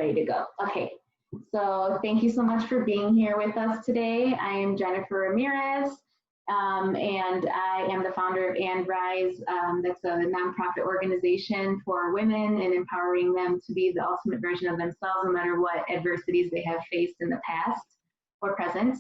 ready to go. Okay, so thank you so much for being here with us today. I am Jennifer Ramirez, and I am the founder of And Rise. That's a nonprofit organization for women and empowering them to be the ultimate version of themselves, no matter what adversities they have faced in the past or present.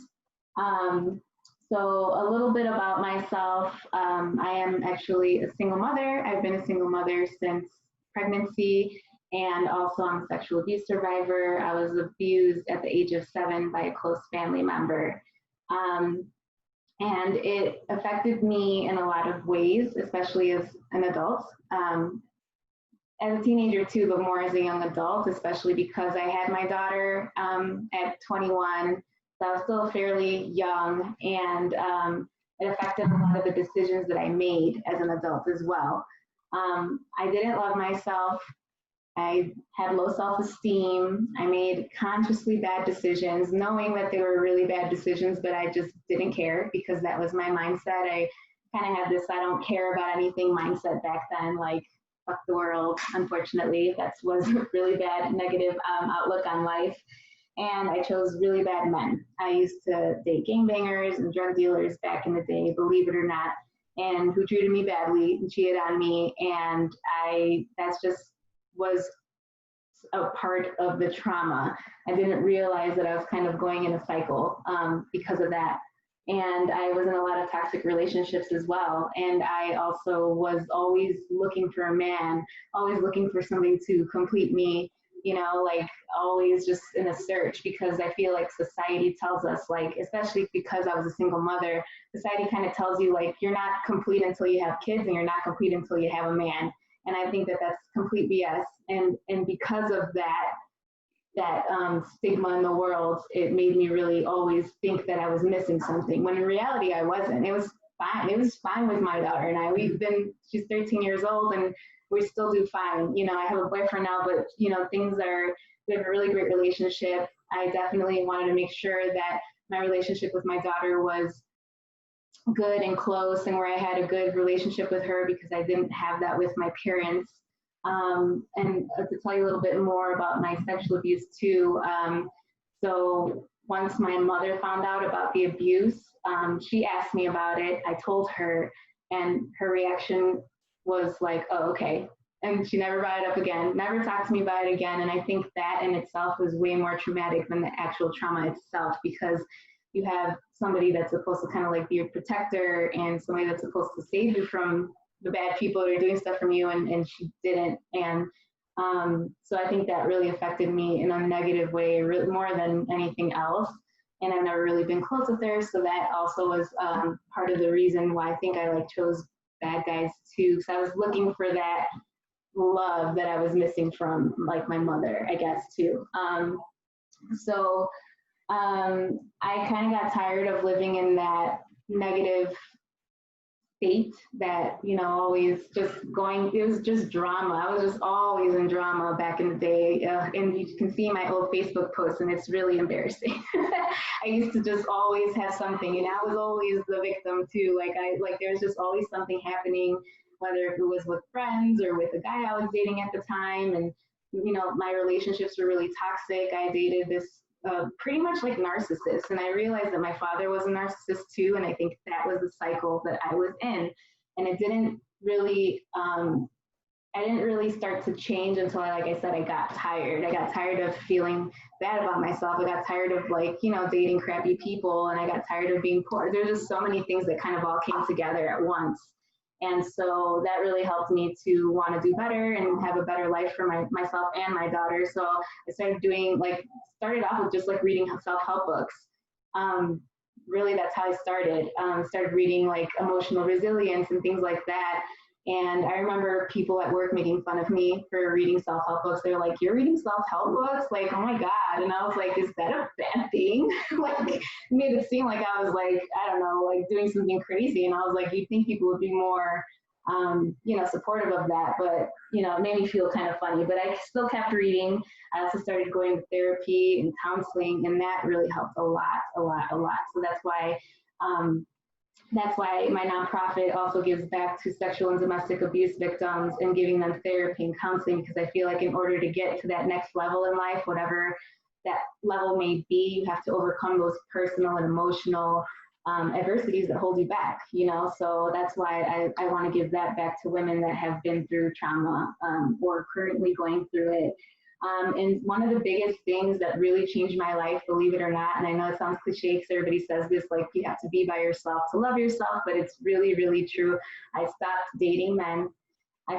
So a little bit about myself. I am actually a single mother. I've been a single mother since pregnancy, and also I'm a sexual abuse survivor. I was abused at the age of 7 by a close family member. And it affected me in a lot of ways, especially as an adult. As a teenager too, but more as a young adult, especially because I had my daughter at 21. So I was still fairly young, and it affected a lot of the decisions that I made as an adult as well. I didn't love myself. I had low self-esteem. I made consciously bad decisions, knowing that they were really bad decisions, but I just didn't care because that was my mindset. I kind of had this I don't care about anything mindset back then, like fuck the world. Unfortunately, that was a really bad negative outlook on life. And I chose really bad men. I used to date gangbangers and drug dealers back in the day, believe it or not, and who treated me badly and cheated on me. And that's just was a part of the trauma. I didn't realize that I was kind of going in a cycle because of that. And I was in a lot of toxic relationships as well. And I also was always looking for a man, always looking for somebody to complete me, you know, like always just in a search, because I feel like society tells us, like, especially because I was a single mother, society kind of tells you like, you're not complete until you have kids and you're not complete until you have a man. And I think that that's complete BS. And because of that stigma in the world, it made me really always think that I was missing something, when in reality I wasn't. It was fine. It was fine with my daughter and I. She's 13 years old and we still do fine. You know, I have a boyfriend now, but you know, we have a really great relationship. I definitely wanted to make sure that my relationship with my daughter was good and close, and where I had a good relationship with her, because I didn't have that with my parents. And to tell you a little bit more about my sexual abuse too. So once my mother found out about the abuse, she asked me about it. I told her, and her reaction was like, oh, okay. And she never brought it up again, never talked to me about it again. And I think that in itself was way more traumatic than the actual trauma itself, because you have somebody that's supposed to kind of like be your protector and somebody that's supposed to save you from the bad people that are doing stuff from you, and she didn't. And so I think that really affected me in a negative way, really more than anything else. And I've never really been close with her, so that also was part of the reason why I think I like chose bad guys too, because I was looking for that love that I was missing from like my mother, I guess too. I kind of got tired of living in that negative state that, you know, always just going, it was just drama. I was just always in drama back in the day. And you can see my old Facebook posts and it's really embarrassing. I used to just always have something, and I was always the victim too. Like there's just always something happening, whether it was with friends or with a guy I was dating at the time. And, you know, my relationships were really toxic. I dated this pretty much like narcissist. And I realized that my father was a narcissist too. And I think that was the cycle that I was in. And it didn't really, I didn't really start to change until, like I said, I got tired. I got tired of feeling bad about myself. I got tired of, like, you know, dating crappy people, and I got tired of being poor. There's just so many things that kind of all came together at once. And so that really helped me to want to do better and have a better life for myself and my daughter. So I started off with just like reading self-help books. Really, that's how I started. Started reading like emotional resilience and things like that. And I remember people at work making fun of me for reading self-help books. They're like, "You're reading self-help books? Like, oh my God." And I was like, is that a bad thing? Like, it made it seem like I was like, I don't know, like doing something crazy. And I was like, you'd think people would be more, you know, supportive of that. But, you know, it made me feel kind of funny. But I still kept reading. I also started going to therapy and counseling, and that really helped a lot. So that's why that's why my nonprofit also gives back to sexual and domestic abuse victims and giving them therapy and counseling, because I feel like in order to get to that next level in life, whatever that level may be, you have to overcome those personal and emotional adversities that hold you back, you know? So that's why I want to give that back to women that have been through trauma or currently going through it. And one of the biggest things that really changed my life, believe it or not, and I know it sounds cliche because everybody says this, like you have to be by yourself to love yourself, but it's really, really true. I stopped dating men. I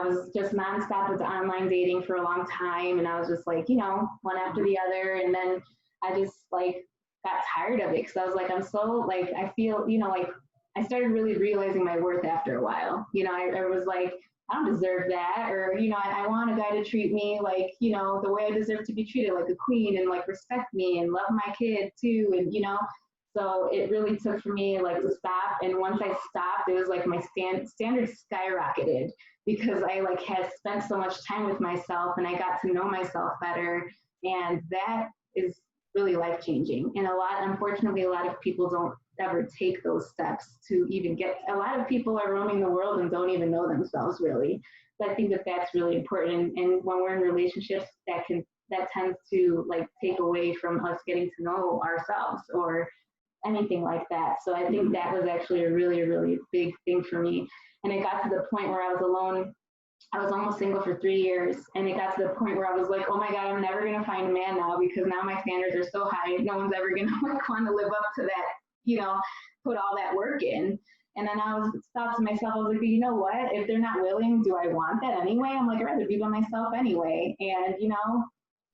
was just nonstop with the online dating for a long time. And I was just like, you know, one after the other. And then I just like got tired of it because I was like, I'm so like, I feel, you know, like I started really realizing my worth after a while. You know, I was like, I don't deserve that. Or, you know, I want a guy to treat me like, you know, the way I deserve to be treated, like a queen, and like respect me and love my kid too. And, you know, so it really took for me like to stop. And once I stopped, it was like my standards skyrocketed because I like had spent so much time with myself and I got to know myself better. And that is really life changing. And unfortunately, a lot of people don't ever take those steps to even get, a lot of people are roaming the world and don't even know themselves really. So I think that that's really important. And when we're in relationships, that tends to like take away from us getting to know ourselves or anything like that. So I think that was actually a really, really big thing for me. And it got to the point where I was alone. I was almost single for 3 years. And it got to the point where I was like, oh my God, I'm never going to find a man now because now my standards are so high. No one's ever going to like want to live up to that, you know, put all that work in. And then I was thought to myself, I was like, you know what? If they're not willing, do I want that anyway? I'm like, I'd rather be by myself anyway. And, you know,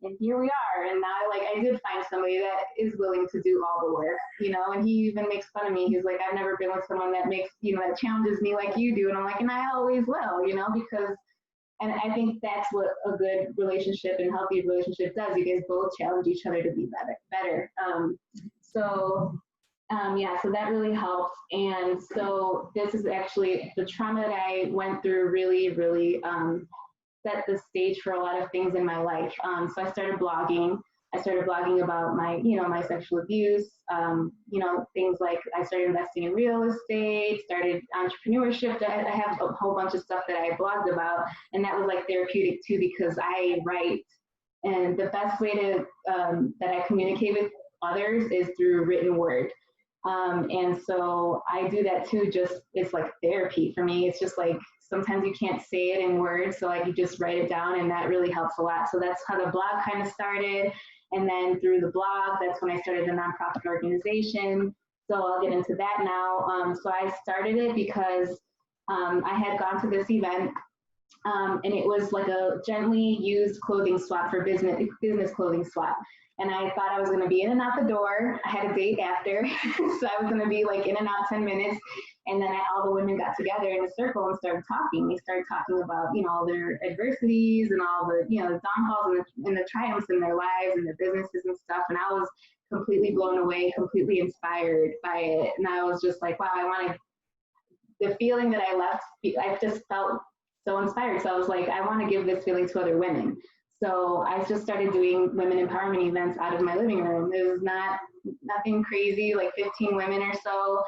and here we are. And now, like, I did find somebody that is willing to do all the work, you know, and he even makes fun of me. He's like, I've never been with someone that makes, you know, that challenges me like you do. And I'm like, and I always will, you know, because, and I think that's what a good relationship and healthy relationship does. You guys both challenge each other to be better. Yeah, so that really helps. And so this is actually the trauma that I went through really, really set the stage for a lot of things in my life. So I started blogging. I started blogging about my, you know, my sexual abuse, you know, things like I started investing in real estate, started entrepreneurship. I have a whole bunch of stuff that I blogged about. And that was like therapeutic too, because I write. And the best way to, that I communicate with others is through written word. And so I do that too, just, it's like therapy for me. It's just like, sometimes you can't say it in words, so like you just write it down, and that really helps a lot. So that's how the blog kind of started. And then through the blog, that's when I started the nonprofit organization. So I'll get into that now. So I started it because I had gone to this event, and it was like a gently used clothing swap for business clothing swap. And I thought I was going to be in and out the door. I had a date after, so I was going to be like in and out 10 minutes. And then all the women got together in a circle and started talking. They started talking about, you know, all their adversities and all the, you know, the downfalls and the triumphs in their lives and their businesses and stuff. And I was completely blown away, completely inspired by it. And I was just like, wow, the feeling that I left, I just felt so inspired. So I was like, I want to give this feeling to other women. So I just started doing women empowerment events out of my living room. It was nothing crazy, like 15 women or so.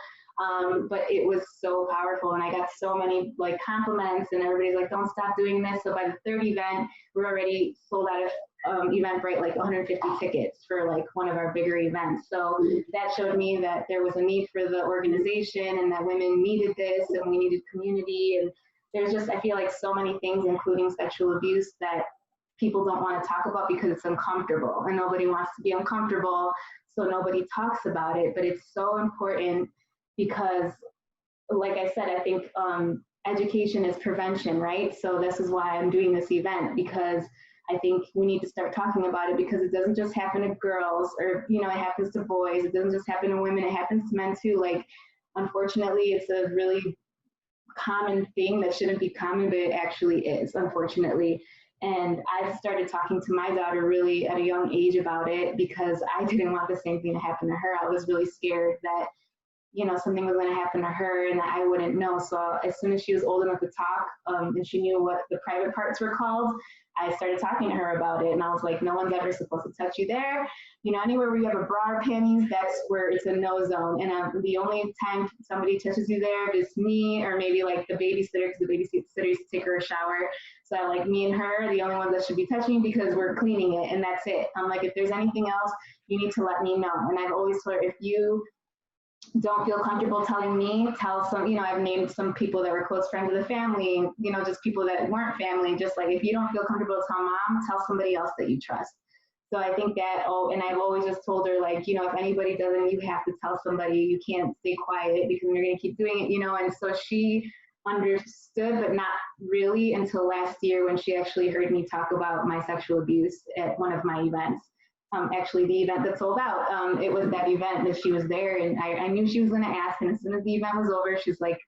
But it was so powerful, and I got so many like compliments, and everybody's like, don't stop doing this. So by the third event, we're already sold out of Eventbrite, like 150 tickets for like one of our bigger events. So that showed me that there was a need for the organization and that women needed this and we needed community. And there's just, I feel like so many things, including sexual abuse, that people don't want to talk about because it's uncomfortable, and nobody wants to be uncomfortable. So nobody talks about it, but it's so important because, like I said, I think education is prevention, right? So this is why I'm doing this event, because I think we need to start talking about it, because it doesn't just happen to girls, or, you know, it happens to boys. It doesn't just happen to women. It happens to men too. Like, unfortunately, it's a really common thing that shouldn't be common, but it actually is, unfortunately. And I started talking to my daughter really at a young age about it, because I didn't want the same thing to happen to her. I was really scared that you know, something was going to happen to her and that I wouldn't know. So as soon as she was old enough to talk, and she knew what the private parts were called, I started talking to her about it. And I was like, no one's ever supposed to touch you there. You know, anywhere where you have a bra or panties, that's where it's a no zone. And the only time somebody touches you there is me, or maybe like the babysitter, because the babysitter used to take her a shower. So like me and her are the only ones that should be touching because we're cleaning it, and that's it. I'm like, if there's anything else, you need to let me know. And I've always told her, if you don't feel comfortable telling me, tell some, you know, I've named some people that were close friends of the family, you know, just people that weren't family, just like, if you don't feel comfortable tell mom, tell somebody else that you trust. So I think that, and I've always just told her, like, you know, if anybody doesn't, you have to tell somebody, you can't stay quiet because you're going to keep doing it, you know. And so she understood, but not really until last year when she actually heard me talk about my sexual abuse at one of my events. Actually, the event that sold out, it was that event that she was there, and I knew she was going to ask. And as soon as the event was over, she's like,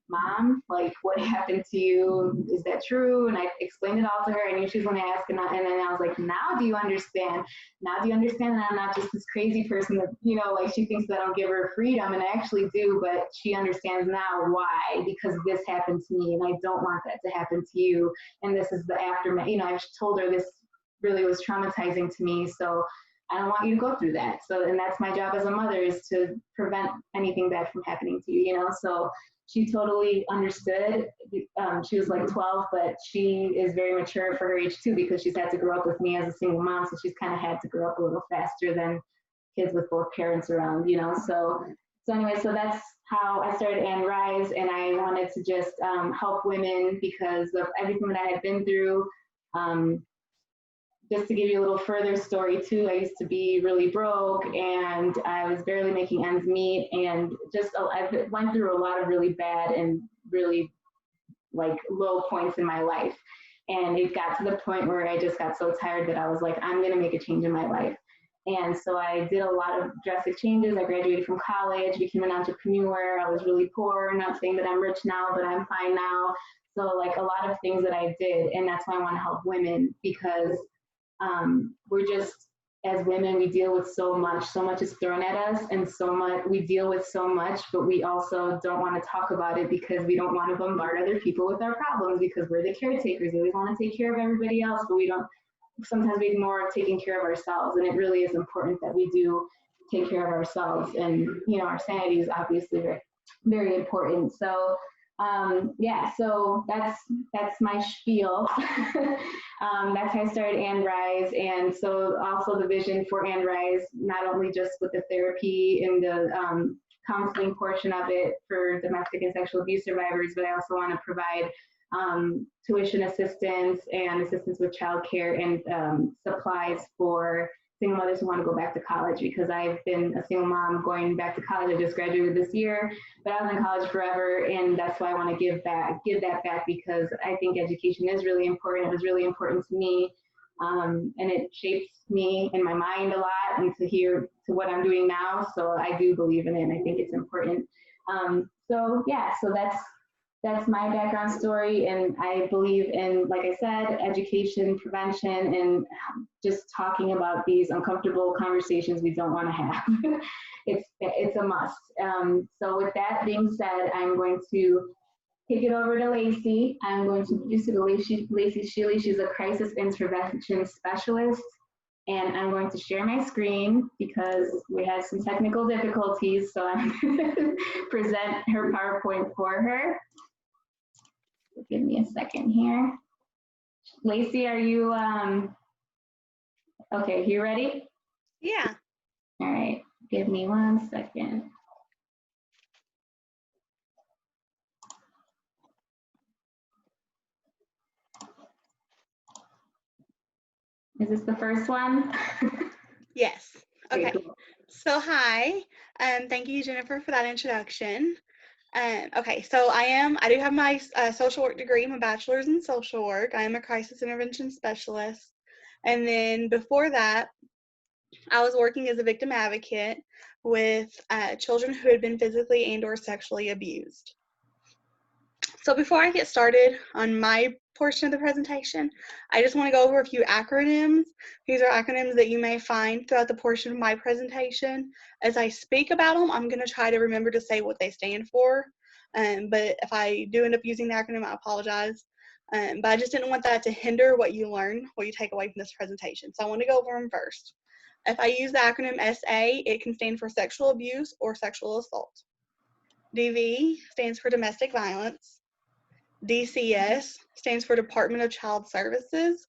Mom, like, what happened to you? Is that true? And I explained it all to her. I knew she was going to ask, and then I was like, now do you understand? Now do you understand that I'm not just this crazy person that, you know, like, she thinks that I don't give her freedom, and I actually do, but she understands now why, because this happened to me, and I don't want that to happen to you, and this is the aftermath. You know, I've told her this really was traumatizing to me, so I don't want you to go through that. So, and that's my job as a mother, is to prevent anything bad from happening to you, you know. So she totally understood. She was like 12, but she is very mature for her age too, because she's had to grow up with me as a single mom, so she's kind of had to grow up a little faster than kids with both parents around, you know. So anyway, so that's how I started And Rise, and I wanted to just help women because of everything that I had been through. Just to give you a little further story too, I used to be really broke, and I was barely making ends meet, and just I went through a lot of really bad and really like low points in my life. And it got to the point where I just got so tired that I was like, I'm gonna make a change in my life. And so I did a lot of drastic changes. I graduated from college, became an entrepreneur. I was really poor, not saying that I'm rich now, but I'm fine now. So like a lot of things that I did, and that's why I want to help women, because we're just, as women, we deal with so much is thrown at us, and we deal with so much, but we also don't want to talk about it because we don't want to bombard other people with our problems, because we're the caretakers. We always want to take care of everybody else, but sometimes we ignore taking care of ourselves. And it really is important that we do take care of ourselves. And, you know, our sanity is obviously very, very important. So yeah, so that's my spiel. That's how I started And Rise. And so also the vision for And Rise, not only just with the therapy and the counseling portion of it for domestic and sexual abuse survivors, but I also want to provide tuition assistance and assistance with childcare and supplies for single mothers who want to go back to college, because I've been a single mom going back to college. I just graduated this year, but I was in college forever, and that's why I want to give that back, because I think education is really important. It was really important to me, and it shapes me in my mind a lot, and to what I'm doing now. So I do believe in it, and I think it's important. So yeah, so that's my background story, and I believe in, like I said, education, prevention, and just talking about these uncomfortable conversations we don't want to have. It's a must. So with that being said, I'm going to kick it over to Lacy. I'm going to introduce you to Lacy Shealy. She's a crisis intervention specialist, and I'm going to share my screen because we had some technical difficulties. So I'm going to present her PowerPoint for her. Give me a second here. Lacy, are you, okay, you ready? Yeah. All right, give me 1 second. Is this the first one? Yes. Okay. Cool. So hi, thank you, Jennifer, for that introduction. Okay, so I do have my social work degree, my bachelor's in social work. I am a crisis intervention specialist. And then before that, I was working as a victim advocate with children who had been physically and or sexually abused. So before I get started on my portion of the presentation, I just want to go over a few acronyms. These are acronyms that you may find throughout the portion of my presentation. As I speak about them, I'm going to try to remember to say what they stand for. But if I do end up using the acronym, I apologize. But I just didn't want that to hinder what you learn, what you take away from this presentation. So I want to go over them first. If I use the acronym SA, it can stand for sexual abuse or sexual assault. DV stands for domestic violence. DCS stands for Department of Child Services.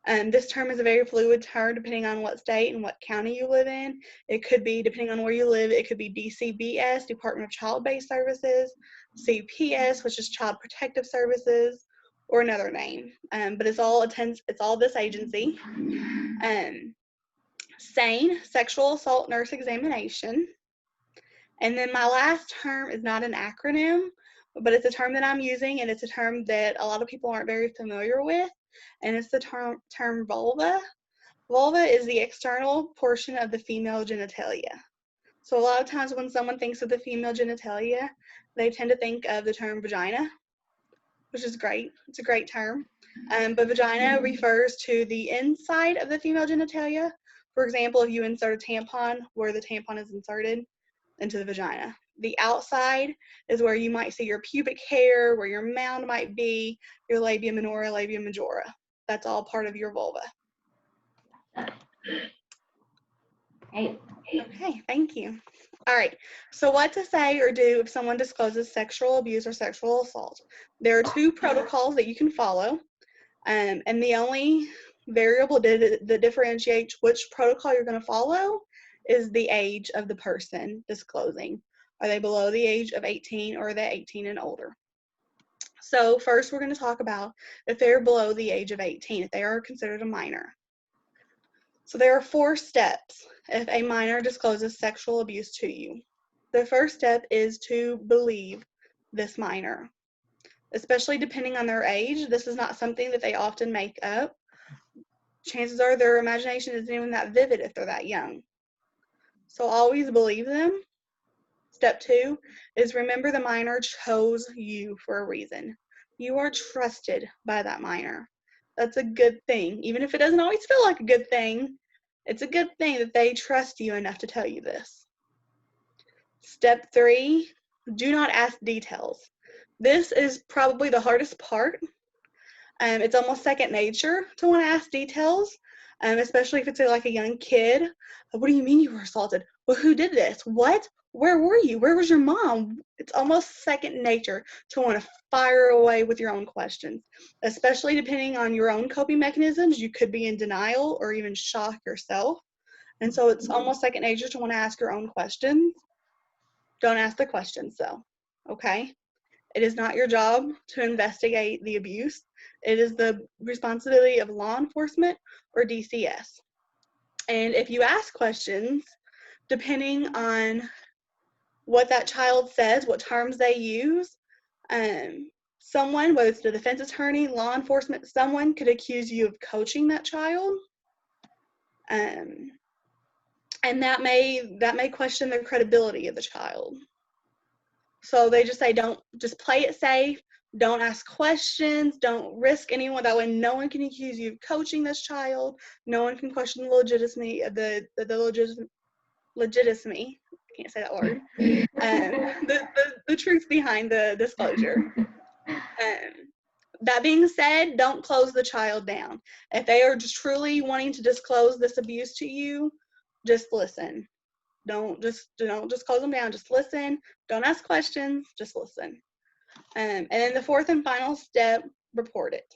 This term is a very fluid term depending on what state and what county you live in. It could be, depending on where you live, it could be DCBS, Department of Child-Based Services, CPS, which is Child Protective Services, or another name. But it's all this agency. SANE, Sexual Assault Nurse Examination. And then my last term is not an acronym, but it's a term that I'm using, and it's a term that a lot of people aren't very familiar with, and it's the term vulva. Vulva is the external portion of the female genitalia. So a lot of times when someone thinks of the female genitalia, they tend to think of the term vagina, which is great. It's a great term. But vagina refers to the inside of the female genitalia. For example, if you insert a tampon, where the tampon is inserted into the vagina. The outside is where you might see your pubic hair, where your mound might be, your labia minora, labia majora. That's all part of your vulva. Great. Okay, thank you. All right, so what to say or do if someone discloses sexual abuse or sexual assault? There are 2 protocols that you can follow, and the only variable that differentiates which protocol you're going to follow is the age of the person disclosing. Are they below the age of 18 or are they 18 and older? So first we're going to talk about if they're below the age of 18, if they are considered a minor. So there are 4 steps if a minor discloses sexual abuse to you. The first step is to believe this minor, especially depending on their age. This is not something that they often make up. Chances are their imagination isn't even that vivid if they're that young. So always believe them. Step 2 is remember the minor chose you for a reason. You are trusted by that minor. That's a good thing. Even if it doesn't always feel like a good thing, it's a good thing that they trust you enough to tell you this. Step 3, do not ask details. This is probably the hardest part. It's almost second nature to want to ask details, especially if it's like a young kid. What do you mean you were assaulted? Well, who did this? What? Where were you? Where was your mom? It's almost second nature to want to fire away with your own questions, especially depending on your own coping mechanisms. You could be in denial or even shock yourself. And so it's almost second nature to want to ask your own questions. Don't ask the questions though, okay? It is not your job to investigate the abuse. It is the responsibility of law enforcement or DCS. And if you ask questions, depending on what that child says, what terms they use, someone, whether it's the defense attorney, law enforcement, someone could accuse you of coaching that child. And that may question the credibility of the child. So they just say, don't, just play it safe. Don't ask questions. Don't risk anyone. That way no one can accuse you of coaching this child. No one can question the legitimacy of the legitimacy. I can't say that word. The truth behind the disclosure. That being said, don't close the child down. If they are just truly wanting to disclose this abuse to you, just listen. Don't just close them down. Just listen. Don't ask questions. Just listen. And then the 4th and final step, report it.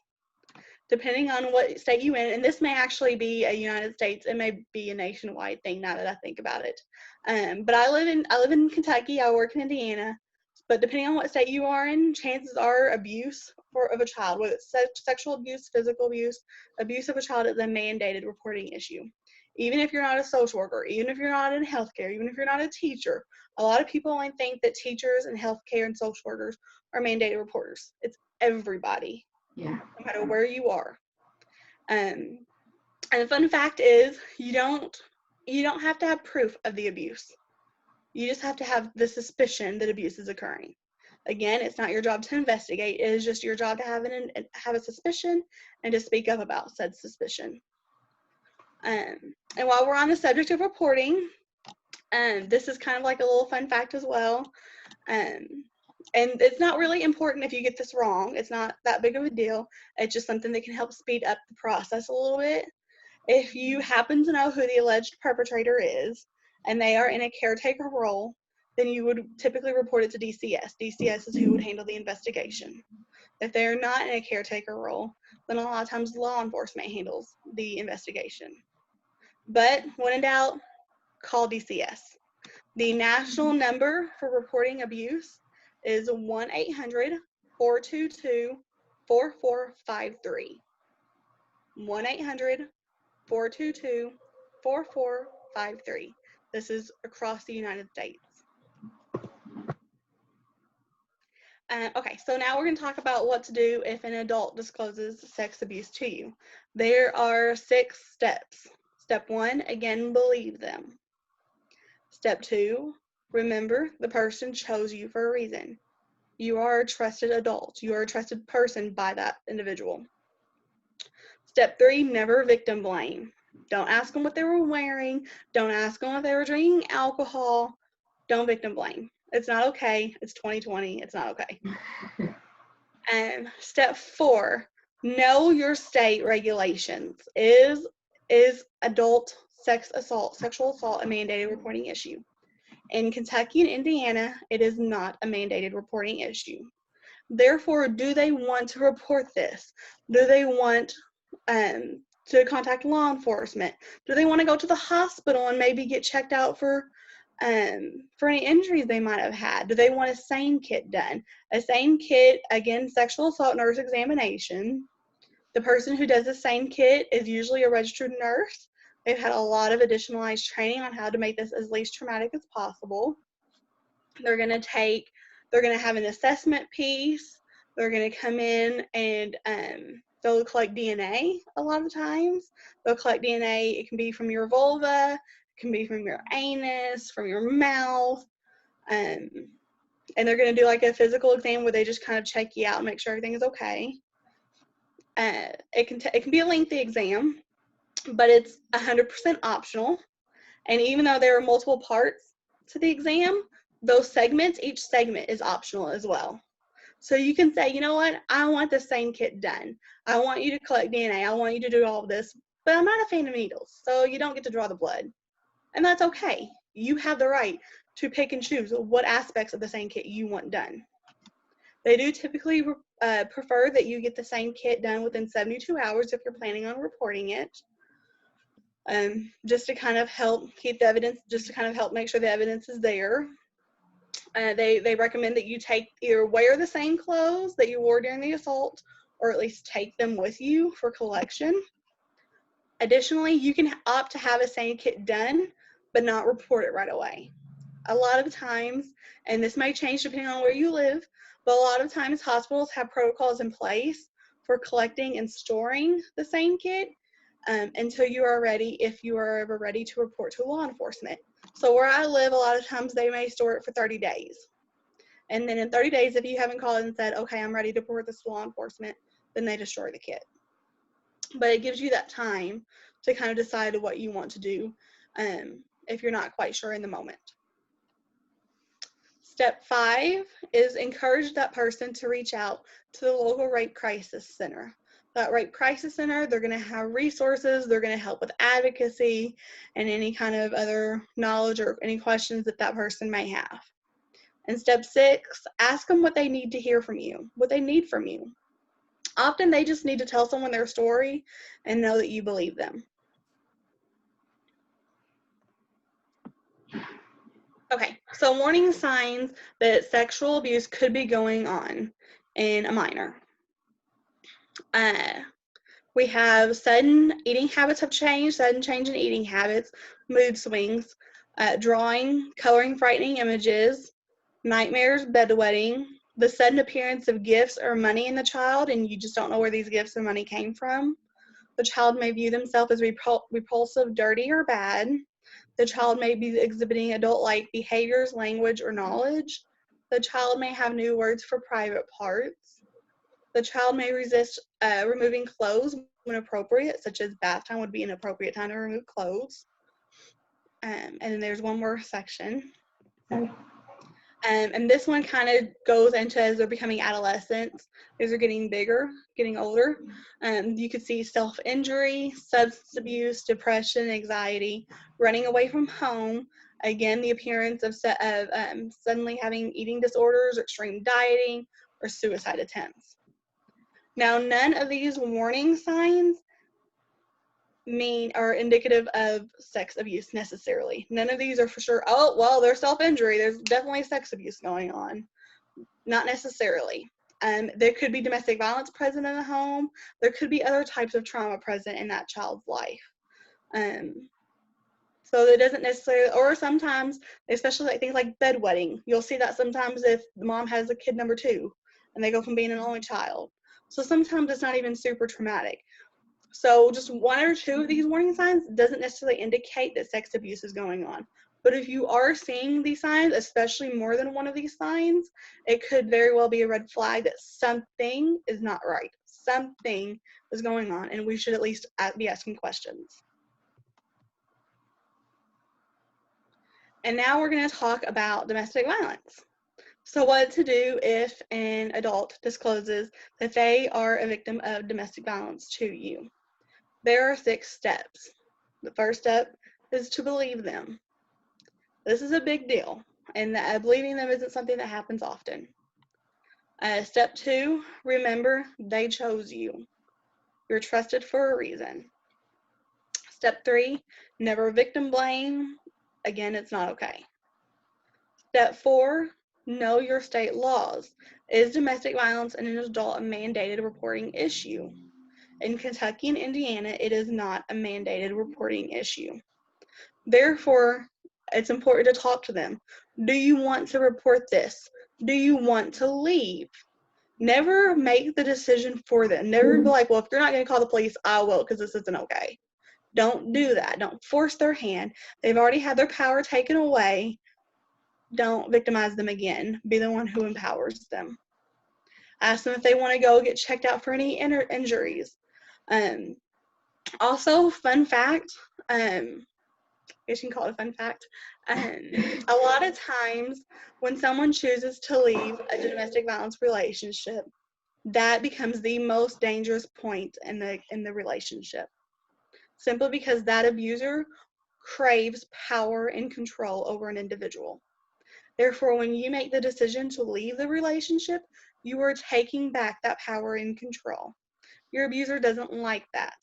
Depending on what state you in, and this may actually be a United States, it may be a nationwide thing now that I think about it. But I live in Kentucky. I work in Indiana. But depending on what state you are in, chances are abuse of a child, whether it's sexual abuse, physical abuse, abuse of a child is a mandated reporting issue. Even if you're not a social worker, even if you're not in healthcare, even if you're not a teacher, a lot of people only think that teachers and healthcare and social workers are mandated reporters. It's everybody, no matter where you are. And the fun fact is, you don't have to have proof of the abuse. You just have to have the suspicion that abuse is occurring. Again, it's not your job to investigate. It is just your job to have a suspicion and to speak up about said suspicion. And while we're on the subject of reporting, this is kind of like a little fun fact as well. And it's not really important if you get this wrong. It's not that big of a deal. It's just something that can help speed up the process a little bit. If you happen to know who the alleged perpetrator is, and they are in a caretaker role, then you would typically report it to DCS. DCS is who would handle the investigation. If they're not in a caretaker role, then a lot of times law enforcement handles the investigation. But when in doubt, call DCS. The national number for reporting abuse is 1-800-422-4453. 1-800-422-4453. This is across the United States. Okay, so now we're going to talk about what to do if an adult discloses sex abuse to you. There are 6 steps. Step 1, again, believe them. Step 2, remember the person chose you for a reason. You are a trusted adult. You are a trusted person by that individual. Step 3, never victim blame. Don't ask them what they were wearing. Don't ask them if they were drinking alcohol. Don't victim blame. It's not okay. It's 2020. It's not okay. Step 4, know your state regulations. Is adult sexual assault a mandated reporting issue? In Kentucky and Indiana, it is not a mandated reporting issue. Therefore, do they want to report this? Do they want to contact law enforcement? Do they want to go to the hospital and maybe get checked out for any injuries they might have had? Do they want a SANE kit done? A SANE kit, again, sexual assault nurse examination. The person who does the SANE kit is usually a registered nurse. They've had a lot of additionalized training on how to make this as least traumatic as possible. They're going to have an assessment piece. They're going to come in and they'll collect DNA a lot of times. They'll collect DNA. It can be from your vulva. It can be from your anus, from your mouth. And they're going to do like a physical exam where they just kind of check you out and make sure everything is okay. It can be a lengthy exam, but it's 100% optional. And even though there are multiple parts to the exam, those segments, each segment is optional as well. So you can say, you know what, I want the SANE kit done. I want you to collect DNA. I want you to do all of this, but I'm not a fan of needles, so you don't get to draw the blood. And that's okay. You have the right to pick and choose what aspects of the SANE kit you want done. They do typically prefer that you get the SANE kit done within 72 hours if you're planning on reporting it. Just to kind of help keep the evidence, just to kind of help make sure the evidence is there. They recommend that you either wear the same clothes that you wore during the assault, or at least take them with you for collection. Additionally, you can opt to have a SANE kit done, but not report it right away. A lot of times, and this may change depending on where you live, but a lot of times hospitals have protocols in place for collecting and storing the SANE kit until you are ready, if you are ever ready to report to law enforcement. So where I live, a lot of times they may store it for 30 days. And then in 30 days, if you haven't called and said, okay, I'm ready to report this to law enforcement, then they destroy the kit. But it gives you that time to kind of decide what you want to do if you're not quite sure in the moment. Step 5 is encourage that person to reach out to the local rape crisis center. That rape crisis center, they're going to have resources, they're going to help with advocacy and any kind of other knowledge or any questions that that person may have. And step 6, ask them what they need to hear from you, what they need from you. Often they just need to tell someone their story and know that you believe them. Okay, so warning signs that sexual abuse could be going on in a minor. We have sudden eating habits have changed, sudden change in eating habits, mood swings, drawing, coloring frightening images, nightmares, bedwetting, the sudden appearance of gifts or money in the child, and you just don't know where these gifts or money came from. The child may view themselves as repulsive, dirty, or bad. The child may be exhibiting adult-like behaviors, language, or knowledge. The child may have new words for private parts. The child may resist removing clothes when appropriate, such as bath time would be an appropriate time to remove clothes. And then there's one more section. Sorry. And this one kind of goes into as they're becoming adolescents, as they're getting bigger, getting older. You could see self-injury, substance abuse, depression, anxiety, running away from home. Again, the appearance of suddenly having eating disorders, or extreme dieting, or suicide attempts. Now, none of these warning signs are indicative of sex abuse necessarily. None of these are for sure, oh, well, there's self-injury, there's definitely sex abuse going on. Not necessarily. There could be domestic violence present in the home. There could be other types of trauma present in that child's life. So it doesn't necessarily, or sometimes, especially like things like bedwetting, you'll see that sometimes if the mom has a kid number 2 and they go from being an only child. So sometimes it's not even super traumatic. So just 1 or 2 of these warning signs doesn't necessarily indicate that sex abuse is going on. But if you are seeing these signs, especially more than 1 of these signs, it could very well be a red flag that something is not right. Something is going on, and we should at least be asking questions. And now we're going to talk about domestic violence. So what to do if an adult discloses that they are a victim of domestic violence to you. There are 6 steps. The first step is to believe them. This is a big deal, and believing them isn't something that happens often. Step 2, remember they chose you. You're trusted for a reason. Step 3, never victim blame. Again, it's not okay. Step 4, know your state laws. Is domestic violence in an adult a mandated reporting issue? In Kentucky and Indiana, it is not a mandated reporting issue. Therefore, it's important to talk to them. Do you want to report this? Do you want to leave? Never make the decision for them. Never be like, well, if you're not going to call the police, I will, because this isn't okay. Don't do that. Don't force their hand. They've already had their power taken away. Don't victimize them again. Be the one who empowers them. Ask them if they want to go get checked out for any injuries. Also, fun fact, I guess you can call it a fun fact, a lot of times when someone chooses to leave a domestic violence relationship, that becomes the most dangerous point in the relationship, simply because that abuser craves power and control over an individual. Therefore, when you make the decision to leave the relationship, you are taking back that power and control. Your abuser doesn't like that.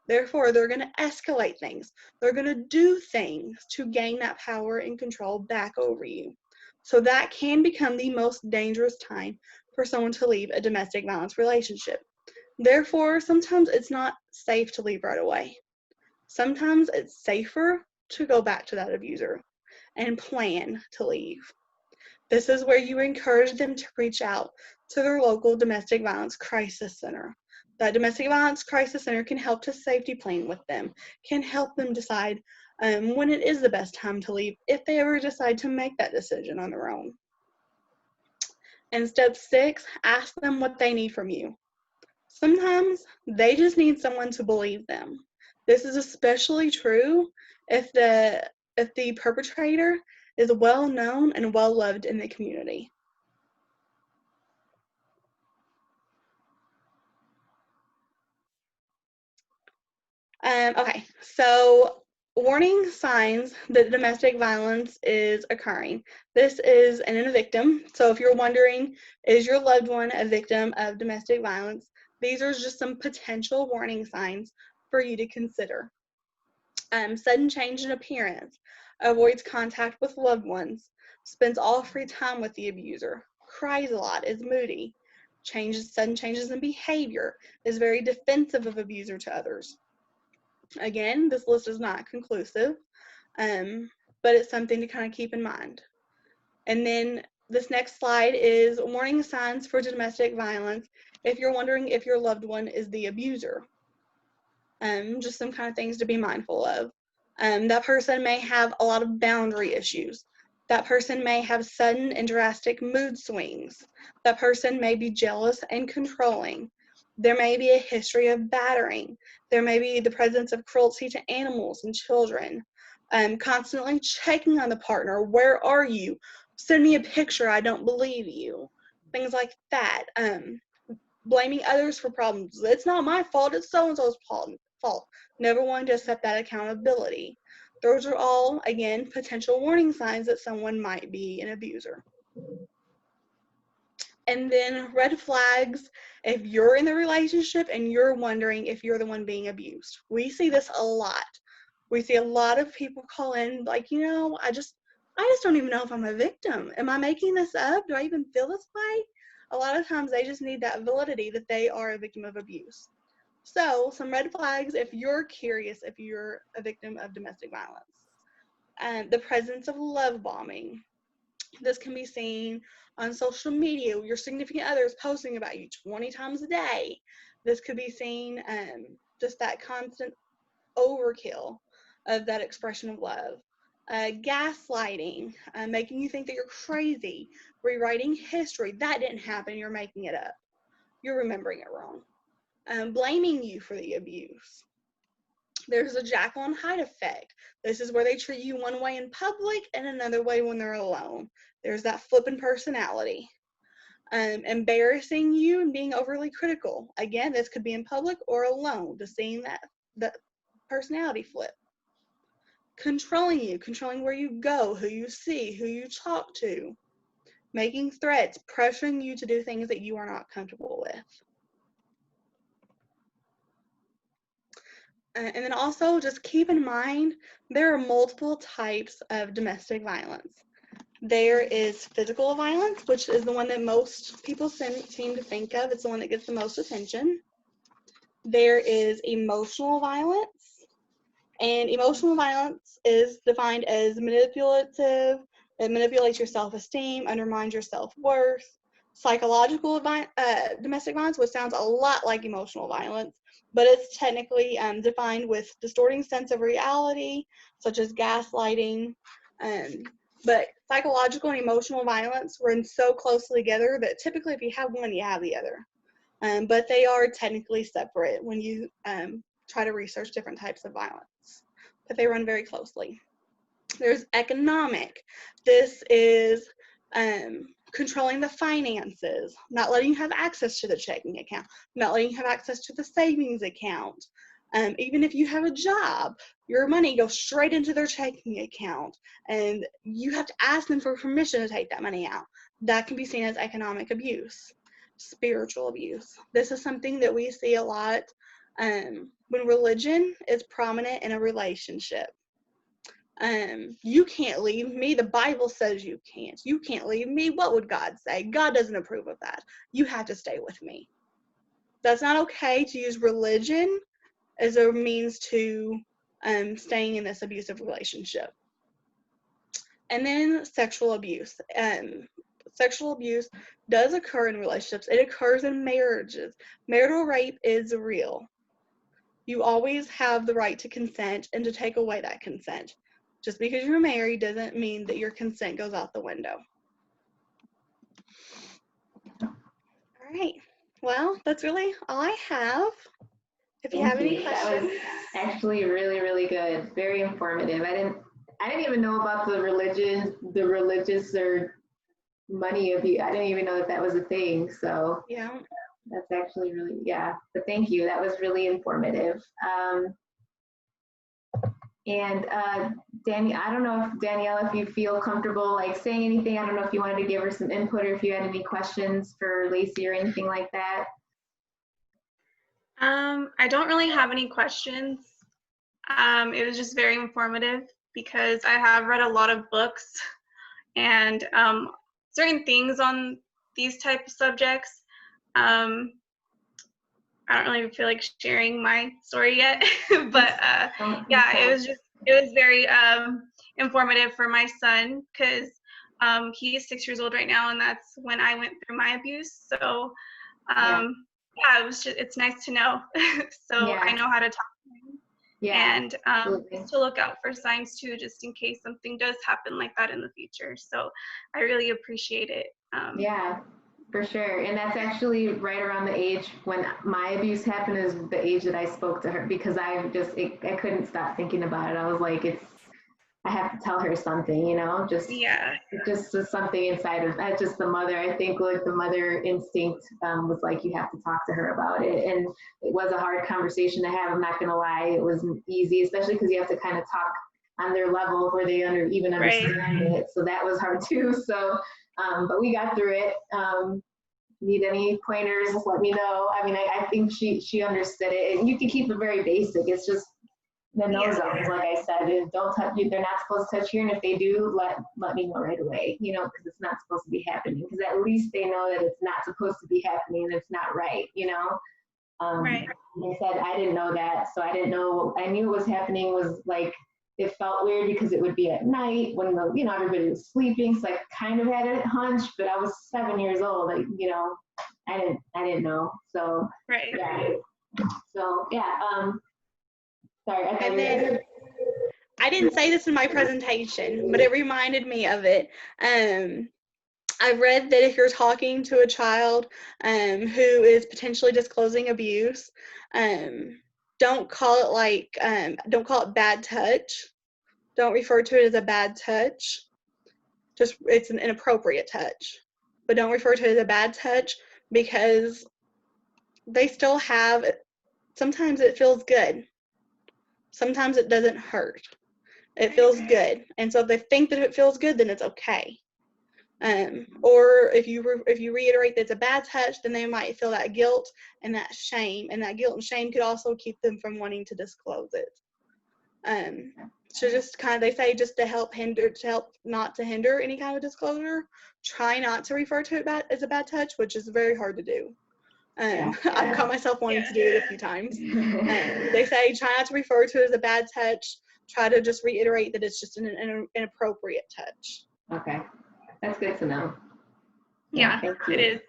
Therefore, they're going to escalate things. They're going to do things to gain that power and control back over you. So that can become the most dangerous time for someone to leave a domestic violence relationship. Therefore, sometimes it's not safe to leave right away. Sometimes it's safer to go back to that abuser and plan to leave. This is where you encourage them to reach out to their local domestic violence crisis center. That domestic violence crisis center can help to safety plan with them, can help them decide when it is the best time to leave if they ever decide to make that decision on their own. And step 6, ask them what they need from you. Sometimes they just need someone to believe them. This is especially true if the perpetrator is well known and well loved in the community. Okay, so warning signs that domestic violence is occurring. This is a victim. So if you're wondering, is your loved one a victim of domestic violence? These are just some potential warning signs for you to consider. Sudden change in appearance, avoids contact with loved ones, spends all free time with the abuser, cries a lot, is moody, sudden changes in behavior, is very defensive of abuser to others. Again, this list is not conclusive, but it's something to kind of keep in mind. And then this next slide is warning signs for domestic violence if you're wondering if your loved one is the abuser. Just some kind of things to be mindful of. That person may have a lot of boundary issues. That person may have sudden and drastic mood swings. That person may be jealous and controlling. There may be a history of battering. There may be the presence of cruelty to animals and children. Constantly checking on the partner. Where are you? Send me a picture. I don't believe you. Things like that. Blaming others for problems. It's not my fault. It's so-and-so's fault. Never wanting to accept that accountability. Those are all, again, potential warning signs that someone might be an abuser. And then red flags, if you're in the relationship and you're wondering if you're the one being abused. We see this a lot. We see a lot of people call in like, I just don't even know if I'm a victim. Am I making this up? Do I even feel this way? A lot of times they just need that validity that they are a victim of abuse. So some red flags if you're curious if you're a victim of domestic violence. The presence of love bombing. This can be seen on social media. Your significant other is posting about you 20 times a day. This could be seen just that constant overkill of that expression of love. Gaslighting, making you think that you're crazy, rewriting history. That didn't happen. You're making it up. You're remembering it wrong. Blaming you for the abuse. There's a Jekyll and Hyde effect. This is where they treat you one way in public and another way when they're alone. There's that flippant personality. Embarrassing you and being overly critical. Again, this could be in public or alone, just seeing that personality flip. Controlling you, controlling where you go, who you see, who you talk to. Making threats, pressuring you to do things that you are not comfortable with. And then also just keep in mind, there are multiple types of domestic violence. There is physical violence, which is the one that most people seem to think of. It's the one that gets the most attention. There is emotional violence, and emotional violence is defined as manipulative. It manipulates your self-esteem, undermines your self-worth. Psychological domestic violence, which sounds a lot like emotional violence, but it's technically defined with distorting sense of reality, such as gaslighting. But psychological and emotional violence run so closely together that typically if you have one, you have the other. But they are technically separate when you try to research different types of violence. But they run very closely. There's economic. This is controlling the finances, not letting you have access to the checking account, not letting you have access to the savings account. Even if you have a job, your money goes straight into their checking account, and you have to ask them for permission to take that money out. That can be seen as economic abuse. Spiritual abuse. This is something that we see a lot when religion is prominent in a relationship. You can't leave me. The Bible says you can't. You can't leave me. What would God say? God doesn't approve of that. You have to stay with me. That's not okay to use religion as a means to staying in this abusive relationship. And then sexual abuse. Sexual abuse does occur in relationships. It occurs in marriages. Marital rape is real. You always have the right to consent and to take away that consent. Just because you're married doesn't mean that your consent goes out the window. All right. Well, that's really all I have. If you have any questions. That was actually really, really good. Very informative. I didn't even know about the religious or money abuse. I didn't even know that was a thing. So yeah, that's actually really, yeah. But thank you. That was really informative. And Danielle, I don't know if Danielle, if you feel comfortable like saying anything. I don't know if you wanted to give her some input or if you had any questions for Lacy or anything like that. I don't really have any questions. It was just very informative because I have read a lot of books and certain things on these type of subjects. I don't really feel like sharing my story yet, but yeah, it was very informative for my son because he is 6 years old right now, and that's when I went through my abuse. So yeah, it's nice to know. So yeah. I know how to talk to him. Yeah, and absolutely. to look out for signs too, just in case something does happen like that in the future. So I really appreciate it. Yeah, for sure. And that's actually right around the age when my abuse happened, is the age that I spoke to her, because I couldn't stop thinking about it. I was like, I have to tell her something, Yeah, just something inside of just the mother. I think like the mother instinct was like, you have to talk to her about it. And it was a hard conversation to have. I'm not going to lie. It wasn't easy, especially because you have to kind of talk on their level where they even right. understand it. So that was hard too. So, but we got through it. Need any pointers, let me know. I mean, I think she understood it. And you can keep it very basic. It's just the nose Yeah, zones, like I said, is don't touch you. They're not supposed to touch here, and if they do, let me know right away. Because it's not supposed to be happening. Because at least they know that it's not supposed to be happening and it's not right. right. Like I said, I didn't know that, so I didn't know. I knew what was happening was like it felt weird because it would be at night when everybody was sleeping. So I kind of had a hunch, but I was 7 years old. I didn't know. So Right. yeah. So yeah. Sorry, I thought And you were then I didn't say this in my presentation, but it reminded me of it. I read that if you're talking to a child who is potentially disclosing abuse, don't call it bad touch. Don't refer to it as a bad touch. Just it's an inappropriate touch. But don't refer to it as a bad touch, because they still have, sometimes it feels good. Sometimes it doesn't hurt. It feels good. And so if they think that it feels good, then it's okay. Or if you reiterate that it's a bad touch, then they might feel that guilt and that shame, and that guilt and shame could also keep them from wanting to disclose it. So just kind of, they say just to help not to hinder any kind of disclosure, try not to refer to it as a bad touch, which is very hard to do. I've caught myself wanting to do it a few times. They say try not to refer to it as a bad touch. Try to just reiterate that it's just an inappropriate touch. Okay, that's good to know. Yeah, it is.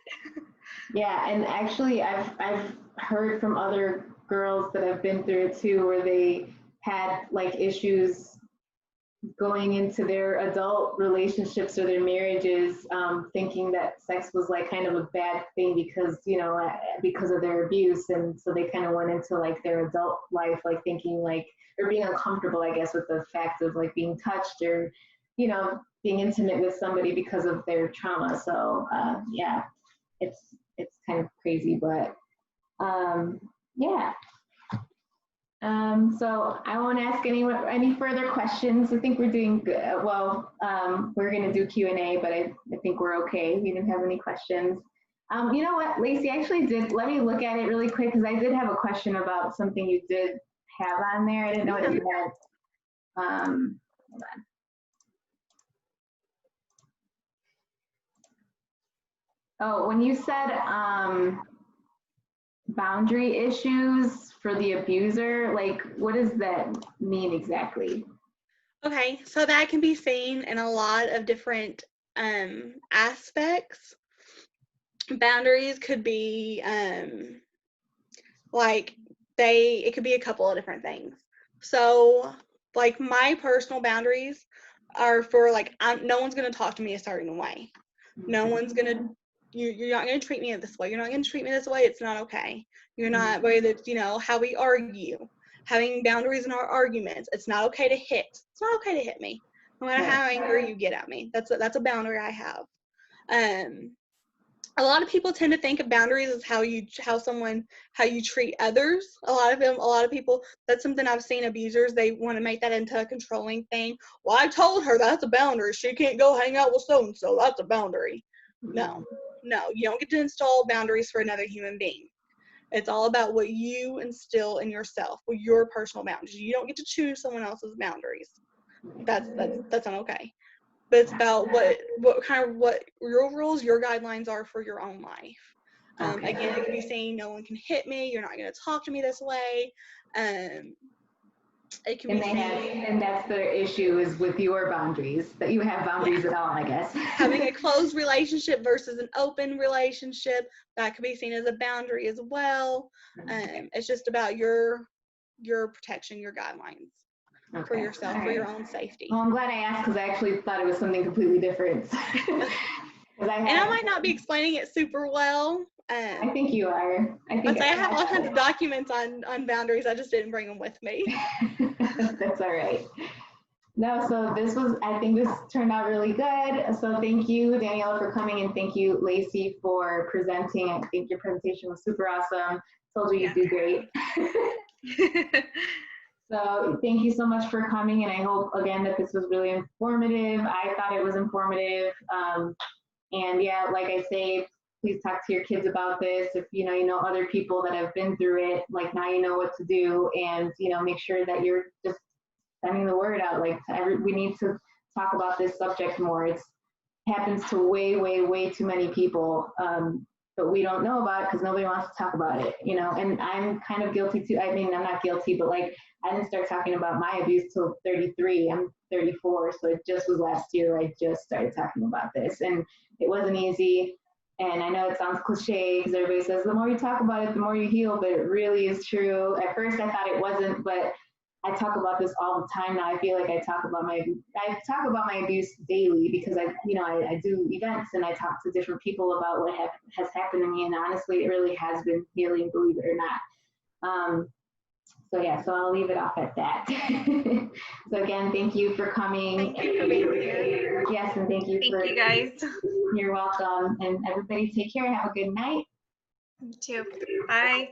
Yeah, and actually, I've heard from other girls that have been through it too, where they had like issues going into their adult relationships or their marriages, thinking that sex was like kind of a bad thing because of their abuse, and so they kind of went into like their adult life like thinking like, or being uncomfortable, I guess, with the fact of like being touched or being intimate with somebody because of their trauma. So yeah, it's kind of crazy, but yeah. So I won't ask any further questions. I think we're doing good. Well, we're going to do Q&A, but I think we're okay. We didn't have any questions. You know what, Lacy, actually did. Let me look at it really quick, because I did have a question about something you did have on there. I didn't know what you meant. Hold on. Oh, when you said boundary issues for the abuser, like what does that mean exactly? Okay, so that can be seen in a lot of different aspects. Boundaries could be it could be a couple of different things. So like my personal boundaries are for like, no one's gonna talk to me a certain way. No one's gonna, you're not gonna treat me this way. You're not gonna treat me this way. It's not okay. You're not, whether it's, how we argue, having boundaries in our arguments. It's not okay to hit. It's not okay to hit me, no matter how angry you get at me. That's a boundary I have. A lot of people tend to think of boundaries as how you treat others. A lot of people, that's something I've seen abusers, they want to make that into a controlling thing. Well, I told her that's a boundary. She can't go hang out with so-and-so. That's a boundary. No, you don't get to install boundaries for another human being. It's all about what you instill in yourself, with your personal boundaries. You don't get to choose someone else's boundaries. That's not okay. But it's about what your rules, your guidelines are for your own life. Again, it can be saying no one can hit me. You're not going to talk to me this way. It can be saying, and that's the issue, is with your boundaries, that you have boundaries at all, I guess. Having a closed relationship versus an open relationship, that could be seen as a boundary as well. It's just about your your protection, your guidelines for Okay. yourself, All for your right. own safety. Well, I'm glad I asked because I actually thought it was something completely different. And I might not be explaining it super well. I think you are. I have all kinds of documents on boundaries. I just didn't bring them with me. That's all right. No, so I think this turned out really good. So thank you, Daniela, for coming, and thank you, Lacy, for presenting. I think your presentation was super awesome. Told you you'd do great. So thank you so much for coming, and I hope, again, that this was really informative. I thought it was informative. And yeah, like I say, please talk to your kids about this. If you know other people that have been through it, like now you know what to do, and make sure that you're just sending the word out. Like we need to talk about this subject more. It happens to way, way, way too many people, but we don't know about it because nobody wants to talk about it. And I'm kind of guilty too. I mean, I'm not guilty, but like I didn't start talking about my abuse till 33. I'm 34, so it just was last year I just started talking about this, and it wasn't easy. And I know it sounds cliche because everybody says the more you talk about it, the more you heal, but it really is true. At first I thought it wasn't, but I talk about this all the time now. I feel like I talk about my abuse daily because I do events and I talk to different people about what has happened to me, and honestly, it really has been healing, believe it or not. So yeah, so I'll leave it off at that. So again, thank you for coming. Thank you for being here. Yes, and thank you you guys. You're welcome. And everybody take care. Have a good night. You too. Bye.